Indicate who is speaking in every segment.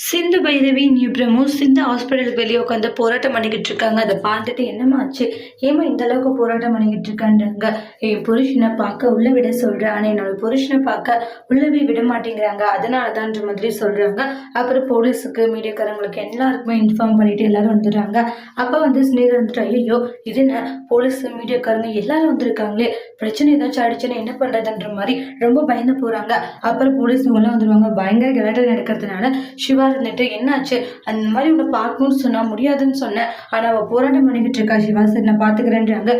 Speaker 1: Sindhu Bhairavi new promo சிந்து ஹாஸ்பிட்டலுக்கு வெளியே உட்காந்து போராட்டம் பண்ணிக்கிட்டு இருக்காங்க. அதை பார்த்துட்டு என்னமா ஆச்சு, ஏமா இந்த அளவுக்கு போராட்டம் பண்ணிக்கிட்டு இருக்கான்றாங்க. என் புருஷனை பார்க்க உள்ள விட சொல்றேன், ஆனால் என்னோட புருஷனை பார்க்க உள்ளவே விட மாட்டேங்கிறாங்க, அதனாலதான்ற மாதிரி சொல்றாங்க. அப்புறம் போலீஸுக்கு மீடியாக்காரங்களுக்கு எல்லாருக்குமே இன்ஃபார்ம் பண்ணிட்டு எல்லாரும் வந்துடுறாங்க. அப்போ வந்து ஸ்னேகர் வந்துட்டு, ஐயோ இது என்ன போலீஸ் மீடியாக்காரங்க எல்லாரும் வந்திருக்காங்களே, பிரச்சனை ஏதாச்சும் ஆயிடுச்சுன்னா என்ன பண்றதுன்ற மாதிரி ரொம்ப பயந்து போறாங்க. அப்புறம் போலீஸ் இவங்கெல்லாம் வந்துருவாங்க. பயங்கர கலாட்டம் நடக்கிறதுனால சிவா இருந்துட்டு, என்னாச்சு, அந்த மாதிரி உன்னை பார்க்கணும்னு சொன்னா முடியாதுன்னு சொன்னேன், ஆனா அவ போராட்டம் பண்ணிக்கிட்டு இருக்கா சிவா, சரி நான் பாத்துக்கிறேன்றாங்க.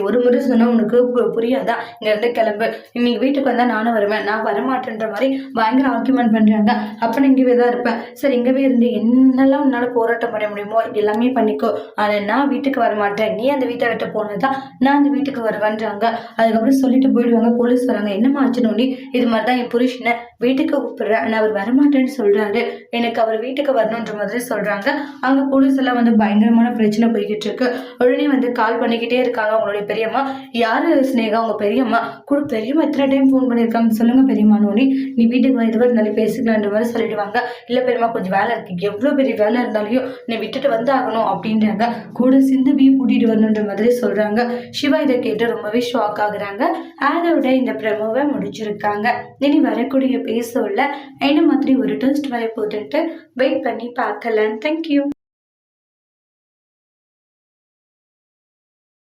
Speaker 1: ஒரு முறை சொன்னா உனக்கு புரியாதா, இங்க இருந்து கிளம்பு, இன்னைக்கு வீட்டுக்கு வந்தா நானும் வருவேன், நான் வரமாட்டேன்ற மாதிரி பயங்கர ஆர்குமெண்ட் பண்றாங்க. அப்ப நான் இங்கவே தான் இருப்பேன், சரி இங்கவே இருந்து என்னெல்லாம் உன்னால போராட்டம் பண்ண முடியுமோ எல்லாமே பண்ணிக்கோ, ஆனா நான் வீட்டுக்கு வரமாட்டேன், நீ அந்த வீட்டை விட்டு போனதான் நான் அந்த வீட்டுக்கு வருவேன்றாங்க. அதுக்கப்புறம் சொல்லிட்டு போயிடுவாங்க. போலீஸ் வராங்க. என்னமா ஆச்சுன்னு, இது மாதிரிதான் என் புருஷனை வீட்டுக்கு கூப்பிடுறேன், ஆனா அவர் வரமாட்டேன்னு சொல்றாரு, எனக்கு அவர் வீட்டுக்கு வரணுன்ற மாதிரி சொல்றாங்க. அங்க போலீஸ் எல்லாம் வந்து பயங்கரமான பிரச்சனை போய்கிட்டு இருக்கு. உடனே வந்து கால் பண்ணிக்கிட்டே இருக்காங்க அவங்களுடைய பெரியம்மா. யாரு ஸ்னேகா, உங்க பெரியம்மா கூட, பெரியம்மா எத்தனை டைம் ஃபோன் பண்ணியிருக்காங்க சொல்லுங்க பெரியம்மானோனி, நீ வீட்டுக்கு எதுவாக இருந்தாலும் பேசிக்கலான்ற மாதிரி சொல்லிடுவாங்க. இல்ல பெரியம்மா கொஞ்சம் வேலை இருக்கு, எவ்வளவு பெரிய வேலை இருந்தாலையும் நீ விட்டுட்டு வந்து ஆகணும் அப்படின்றாங்க. கூட சிந்துவியும் கூட்டிட்டு வரணுன்ற மாதிரி சொல்றாங்க. சிவா இதை கேட்டு ரொம்பவே ஷாக் ஆகுறாங்க. அதோட இந்த ப்ரமோவை முடிச்சிருக்காங்க. இனி வரக்கூடிய பேச என்ன மாதிரி ஒரு ட்விஸ்ட் வர போதுன்ட்டு வெயிட் பண்ணி பார்க்கலாம். தேங்க்யூ.